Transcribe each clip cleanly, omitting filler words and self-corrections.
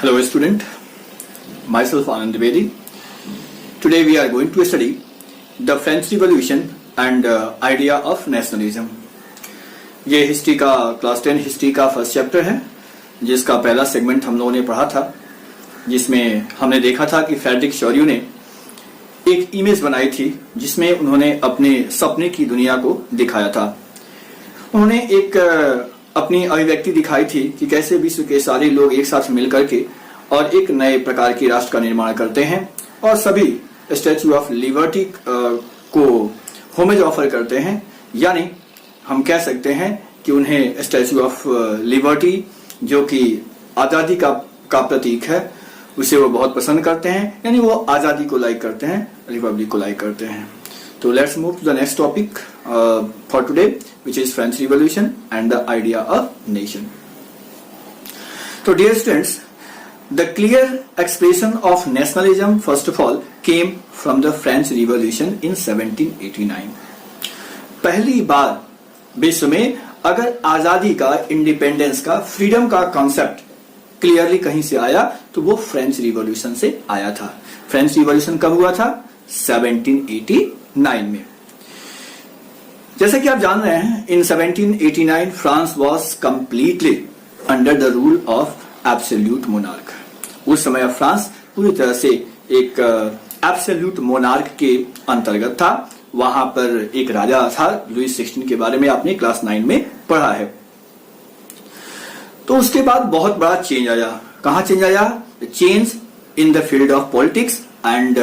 Hello student, myself Anand Dwivedi. Today we are going to study the French Revolution and idea of nationalism. ये history का class 10 history का first chapter है, जिसका पहला segment हम लोगों ने पढ़ा था, जिसमें हमने देखा था कि फ्रेडरिक शोरियो ने एक इमेज बनाई थी जिसमें उन्होंने अपने सपने की दुनिया को दिखाया था। उन्होंने एक अपनी अभिव्यक्ति दिखाई थी कि कैसे विश्व के सारे लोग एक साथ मिल करके और एक नए प्रकार की राष्ट्र का निर्माण करते हैं और सभी स्टैच्यू ऑफ लिबर्टी को होमेज ऑफर करते हैं, यानी हम कह सकते हैं कि उन्हें स्टैच्यू ऑफ लिबर्टी जो कि आजादी का प्रतीक है उसे वो बहुत पसंद करते हैं, यानी वो आजादी को लाइक करते हैं, रिपब्लिक को लाइक करते हैं। तो let's move to the next topic for today, which is French Revolution and the idea of nation. So dear students, the clear expression of nationalism first of all came from the French Revolution in 1789. पहली बार विश्व में अगर आजादी का, independence का, freedom का concept clearly कहीं से आया तो वो फ्रेंच रिवॉल्यूशन से आया था। फ्रेंच रिवॉल्यूशन कब हुआ था? 1789 में। जैसा कि आप जान रहे हैं, इन 1789 France was completely under the rule of absolute monarch. उस समय फ्रांस पूरी तरह से एक एब्सोल्यूट मोनार्क के अंतर्गत था। वहां पर एक राजा था, लुई 16 के बारे में आपने क्लास 9 में पढ़ा है। तो उसके बाद बहुत बड़ा चेंज आया। कहां चेंज आया? Change in the field of politics and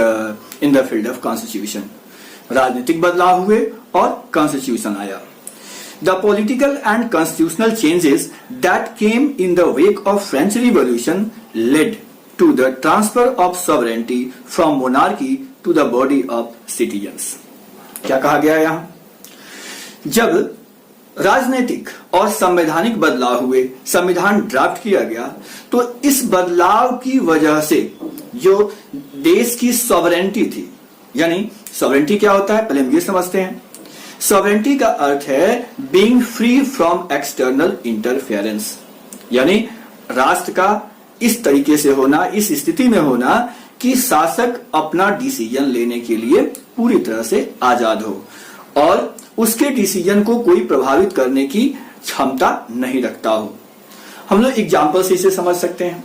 in the field of constitution. राजनीतिक बदलाव हुए और कॉन्स्टिट्यूशन आया। The political and constitutional changes that came in the wake of French revolution led to the transfer of sovereignty from monarchy to the body of citizens. क्या कहा गया यहां? जब राजनीतिक और संवैधानिक बदलाव हुए, संविधान ड्राफ्ट किया गया, तो इस बदलाव की वजह से जो देश की सॉवरेनिटी थी, यानी सॉवरेनिटी क्या होता है पहले हम ये समझते हैं। सॉवरेनिटी का अर्थ है being free from external interference, यानी राष्ट्र का इस तरीके से होना, इस स्थिति में होना कि शासक अपना डिसीजन लेने के लिए पूरी तरह से आजाद हो और उसके डिसीजन को कोई प्रभावित करने की क्षमता नहीं रखता हो। हम लोग एग्जाम्पल से इसे समझ सकते हैं।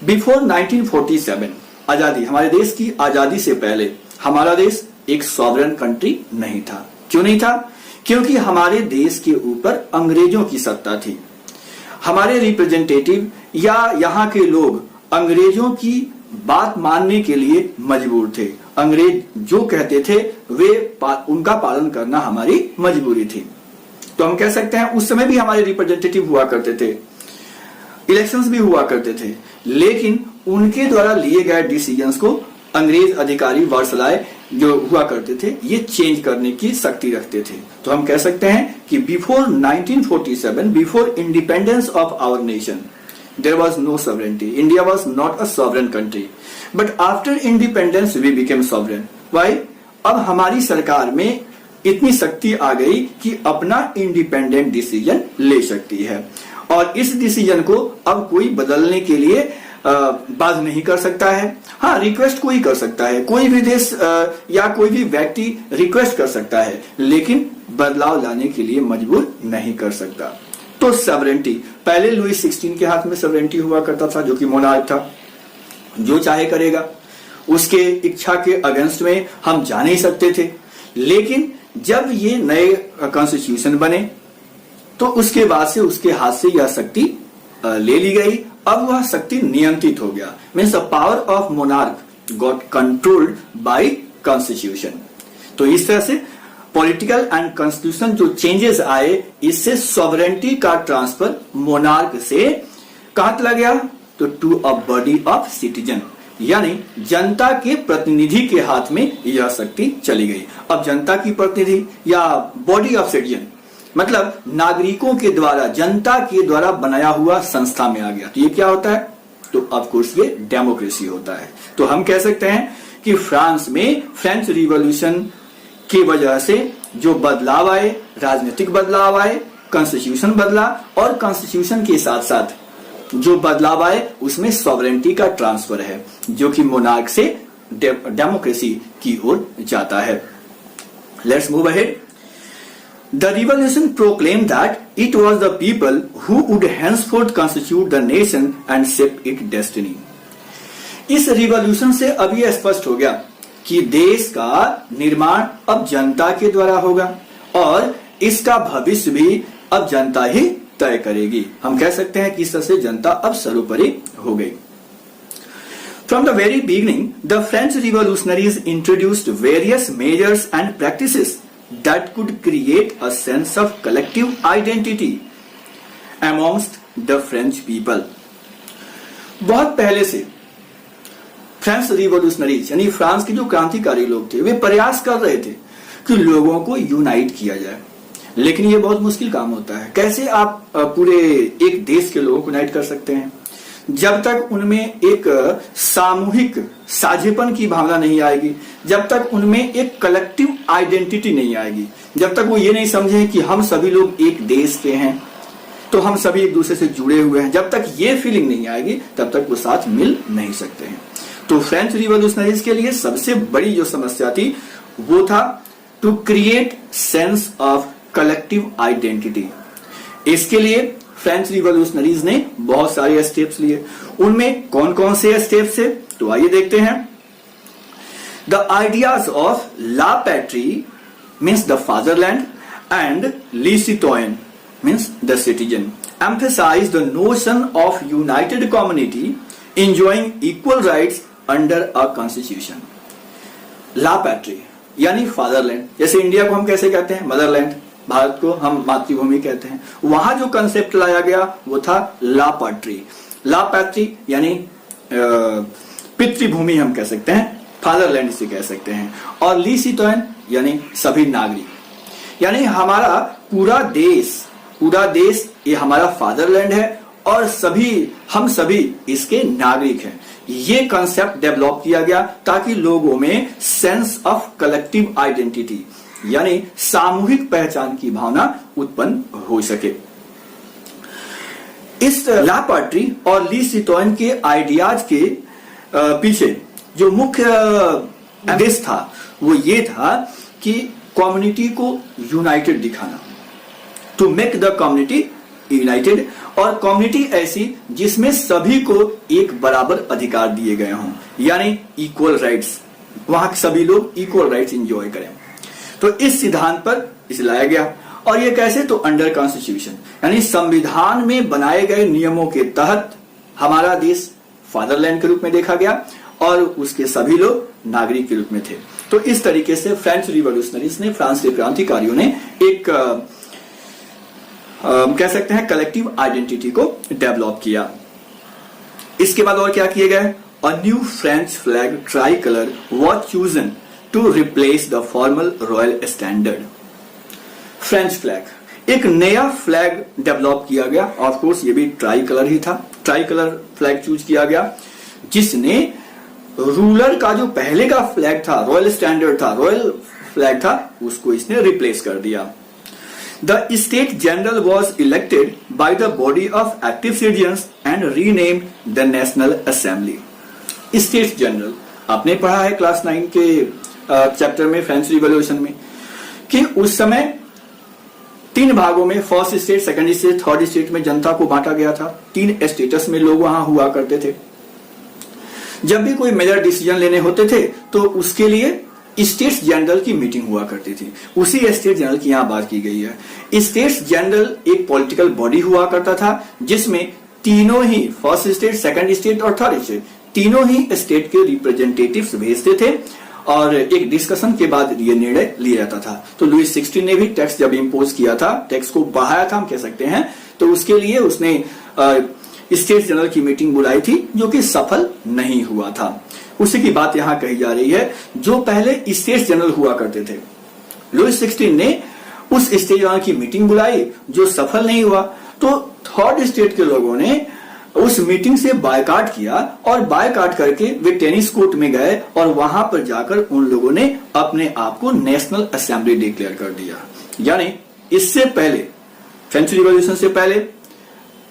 बिफोर 1947 आजादी, हमारे देश की आजादी से पहले हमारा देश एक सॉवरेन कंट्री नहीं था। क्यों नहीं था? क्योंकि हमारे देश के ऊपर अंग्रेजों की सत्ता थी। हमारे रिप्रेजेंटेटिव या यहाँ के लोग अंग्रेजों की बात मानने के लिए मजबूर थे। अंग्रेज जो कहते थे उनका पालन करना हमारी मजबूरी थी। तो हम कह सकते हैं उस समय भी हमारे रिप्रेजेंटेटिव हुआ करते थे, इलेक्शंस भी हुआ करते थे, लेकिन उनके द्वारा लिए गए डिसीजंस को अंग्रेज अधिकारी वर्सलाय जो हुआ करते थे ये चेंज करने की शक्ति रखते थे। तो हम कह सकते हैं कि before 1947, before independence of our nation, there was no sovereignty. India was not a sovereign country. But after independence we became sovereign. Why? अब हमारी सरकार में इतनी शक्ति आ गई कि अपना इंडिपेंडेंट डिसीजन ले सकती है और इस डिसीजन को अब कोई बदलने के लिए बाध्य नहीं कर सकता है। हाँ, रिक्वेस्ट कोई कर सकता है, कोई भी देश या कोई भी व्यक्ति रिक्वेस्ट कर सकता है, लेकिन बदलाव लाने के लिए मजबूर नहीं कर सकता। तो सॉवरेनिटी, पहले लुई 16 के हाथ में सॉवरेनिटी हुआ करता था जो कि मोनार्क था, जो चाहे करेगा, उसके इच्छा के अगेंस्ट में हम जा नहीं सकते थे। लेकिन जब ये नए कॉन्स्टिट्यूशन बने तो उसके बाद से उसके हाथ से यह शक्ति ले ली गई। अब वह शक्ति नियंत्रित हो गया, means the power of monarch got controlled by constitution. तो इस तरह से पॉलिटिकल एंड कॉन्स्टिट्यूशन जो चेंजेस आए, इससे सॉवरेनिटी का ट्रांसफर मोनार्क से कहां चला गया? तो to a body of citizen, यानी जनता के प्रतिनिधि के हाथ में यह शक्ति चली गई। अब जनता की प्रतिनिधि या बॉडी ऑफ सिटीजन मतलब नागरिकों के द्वारा, जनता के द्वारा बनाया हुआ संस्था में आ गया। तो ये क्या होता है? तो ऑफ कोर्स ये डेमोक्रेसी होता है। तो हम कह सकते हैं कि फ्रांस में फ्रेंच रिवॉल्यूशन की वजह से जो बदलाव आए, राजनीतिक बदलाव आए, कॉन्स्टिट्यूशन बदला और कॉन्स्टिट्यूशन के साथ साथ जो बदलाव आए उसमें सॉवरेंटी का ट्रांसफर है, जो कि मोनार्क से डेमोक्रेसी की ओर जाता है। Let's move ahead. The revolution proclaimed that it was the people who would henceforth constitute the nation and shape its destiny. इस रिवॉल्यूशन से अब यह स्पष्ट हो गया कि देश का निर्माण अब जनता के द्वारा होगा और इसका भविष्य भी अब जनता ही तय करेगी। हम कह सकते हैं कि इस तरह से जनता अब सर्वोपरि हो गई। From the very beginning, the French revolutionaries introduced various measures and practices that could create a sense of collective identity amongst the French people. बहुत पहले से फ्रेंच रिवॉल्यूशनरीज यानी फ्रांस के जो क्रांतिकारी लोग थे वे प्रयास कर रहे थे कि लोगों को यूनाइट किया जाए, लेकिन ये बहुत मुश्किल काम होता है। कैसे आप पूरे एक देश के लोगों को यूनाइट कर सकते हैं जब तक उनमें एक सामूहिक साझेपन की भावना नहीं आएगी, जब तक उनमें एक कलेक्टिव आइडेंटिटी नहीं आएगी, जब तक वो ये नहीं समझे कि हम सभी लोग एक देश के हैं तो हम सभी एक दूसरे से जुड़े हुए हैं, जब तक ये फीलिंग नहीं आएगी तब तक वो साथ मिल नहीं सकते हैं। तो फ्रेंच रिवॉल्यूशनरीज के लिए सबसे बड़ी जो समस्या थी वो था to create sense of collective identity. इसके लिए फ्रेंच रिवॉल्यूशनरीज ने बहुत सारे स्टेप्स लिए। उनमें कौन कौन से स्टेप्स है तो आइए देखते हैं। द आइडियाज ऑफ ला पैट्री मीन्स द फादरलैंड एंड ली सिटोयन means the citizen emphasize the notion of united community enjoying equal rights under a constitution. ला पैट्री यानी फादरलैंड, जैसे इंडिया को हम कैसे कहते हैं मदरलैंड, भारत को हम मातृभूमि कहते हैं। वहां जो कंसेप्ट लाया गया वो था ला पैट्री। ला पैट्री यानी पितृभूमि हम कह सकते हैं, फादरलैंड इसे कह सकते हैं। और ली सिटोयन यानी सभी नागरिक, यानी हमारा पूरा देश ये हमारा फादरलैंड है और हम सभी इसके नागरिक हैं। ये कंसेप्ट डेवलप किया गया ताकि लोगों में सेंस ऑफ कलेक्टिव आइडेंटिटी यानी सामूहिक पहचान की भावना उत्पन्न हो सके। इस ला पैट्री और ली सिटोयन के आइडियाज के पीछे जो मुख्य उद्देश्य था वो ये था कि कम्युनिटी को यूनाइटेड दिखाना, to make the community united, और कम्युनिटी ऐसी जिसमें सभी को एक बराबर अधिकार दिए गए हों, यानी इक्वल राइट्स, वहां सभी लोग इक्वल राइट्स एंजॉय करें। तो इस सिद्धांत पर इसे लाया गया। और ये कैसे, तो अंडर कॉन्स्टिट्यूशन यानी संविधान में बनाए गए नियमों के तहत हमारा देश फादरलैंड के रूप में देखा गया और उसके सभी लोग नागरिक के रूप में थे। तो इस तरीके से फ्रेंच रिवॉल्यूशनरीज ने, फ्रांस के क्रांतिकारियों ने एक कह सकते हैं कलेक्टिव आइडेंटिटी को डेवलप किया। इसके बाद और क्या किए गए, a new French flag tricolour was chosen to replace the formal royal standard. French flag, एक नया फ्लैग डेवलप किया गया, ऑफ कोर्स ये भी ट्राई कलर ही था। ट्राई कलर फ्लैग चूज किया गया जिसने रूलर का जो पहले का फ्लैग था, रॉयल स्टैंडर्ड था, रॉयल फ्लैग था, उसको इसने रिप्लेस कर दिया। The State General was elected by the body of active citizens and renamed the National Assembly. State General आपने पढ़ा है क्लास 9 के चैप्टर में फ्रेंच रिवॉल्यूशन में कि उस समय 3 भागों में, first state, second state, third state में जनता को बांटा गया था। 3 स्टेटस में लोग वहां हुआ करते थे। जब भी कोई मेजर डिसीजन लेने होते थे तो उसके लिए स्टेट्स जनरल की मीटिंग हुआ करती थी। उसी स्टेट जनरल की यहां बात की गई है। स्टेट्स जनरल एक पॉलिटिकल बॉडी हुआ करता था जिसमें तीनों ही, फर्स्ट स्टेट, सेकंड स्टेट और थर्ड स्टेट, तीनों ही स्टेट के रिप्रेजेंटेटिव्स भेजते थे और एक डिस्कशन के बाद ये निर्णय लिया जाता था। तो लुईस 16 ने भी टैक्स जब इंपोज किया था, टैक्स को बढ़ाया था हम कह सकते हैं, तो उसके लिए उसने स्टेट जनरल की मीटिंग बुलाई थी जो कि सफल नहीं हुआ था। उसी की बात यहां कही जा रही है। जो पहले स्टेट जनरल हुआ करते थे, लुईस 16 ने उस स्टेट जनरल की मीटिंग बुलाई जो सफल नहीं हुआ, तो थर्ड स्टेट के लोगों ने उस मीटिंग से बायकॉट किया और बायकॉट करके वे टेनिस कोर्ट में गए और वहां पर जाकर उन लोगों ने अपने आप को नेशनल असेंबली डिक्लेयर कर दिया। यानी इससे पहले, फ्रेंच रिवॉल्यूशन से पहले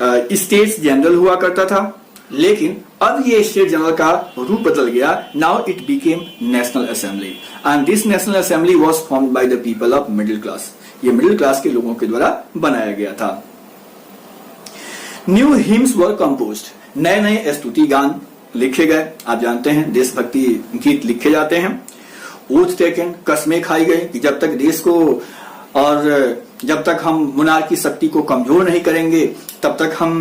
स्टेट्स जनरल हुआ करता था, लेकिन अब ये स्टेट जनरल का रूप बदल गया. Now it became national assembly and this national assembly was formed by the people of middle class. ये मिडिल क्लास के लोगों के द्वारा बनाया गया था. न्यू हिम्स वर कंपोज्ड. नए नए स्तुति गान लिखे गए. आप जानते हैं देशभक्ति गीत लिखे जाते हैं. ओथ टेकन, कस्में खाई गई कि जब तक देश को और जब तक हम मुनार की शक्ति को कमजोर नहीं करेंगे तब तक हम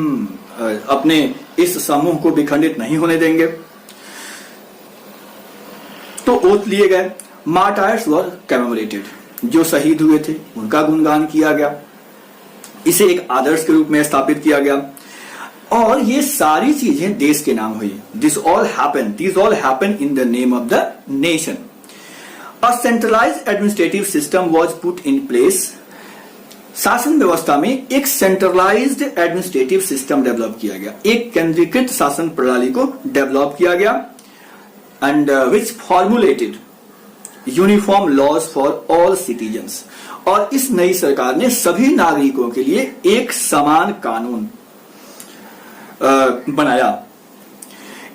अपने इस समूह को विखंडित नहीं होने देंगे. तो ओथ लिए गए. मार्टायर्स वर कमेमोरेटेड. जो शहीद हुए थे उनका गुणगान किया गया. इसे एक आदर्श के रूप में स्थापित किया गया. और ये सारी चीजें देश के नाम हुई. This all happen in the name of the nation. A centralised administrative system was put in place. शासन व्यवस्था में एक सेंट्रलाइज्ड एडमिनिस्ट्रेटिव सिस्टम डेवलप किया गया. एक केंद्रीकृत शासन प्रणाली को डेवलप किया गया. And which formulated uniform laws for all citizens. और इस नई सरकार ने सभी नागरिकों के लिए एक समान कानून बनाया.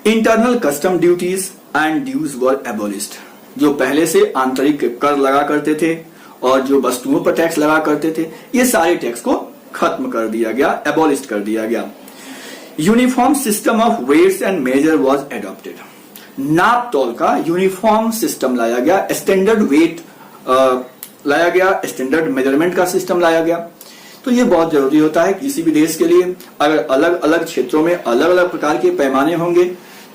Internal custom duties and dues were abolished. जो पहले से आंतरिक कर लगा करते थे और जो वस्तुओं पर टैक्स लगा करते थे, ये सारे टैक्स को खत्म कर दिया गया, एबोलिश कर दिया गया. Uniform system of weights and measure was adopted. नाप तौल का यूनिफॉर्म सिस्टम लाया गया. स्टैंडर्ड वेट लाया गया. स्टैंडर्ड मेजरमेंट का सिस्टम लाया गया. तो ये बहुत जरूरी होता है किसी भी देश के लिए. अगर अलग अलग क्षेत्रों में अलग अलग प्रकार के पैमाने होंगे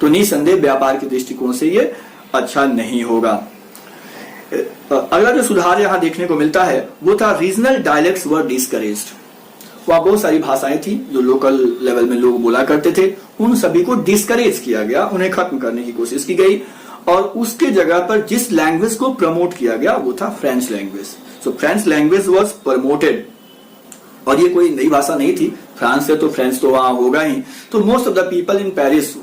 तो निसंदेह व्यापार के दृष्टिकोण से ये अच्छा नहीं होगा. अगला जो सुधार यहां देखने को मिलता है वो था रीजनल डायलेक्ट्स वर डिस्करेज्ड. वहां बहुत सारी भाषाएं थी जो लोकल लेवल में लोग बोला करते थे. उन सभी को डिस्करेज किया गया, उन्हें खत्म करने की कोशिश की गई. और उसके जगह पर जिस लैंग्वेज को प्रमोट किया गया वो था French language. So French language was promoted. और ये कोई नई भाषा नहीं थी. फ्रांस है तो फ्रेंच तो वहां होगा ही. तो most of the people in Paris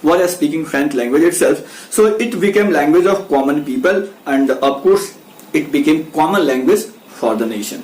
were speaking French language itself. So it became language of common people end of course it became common language for the nation.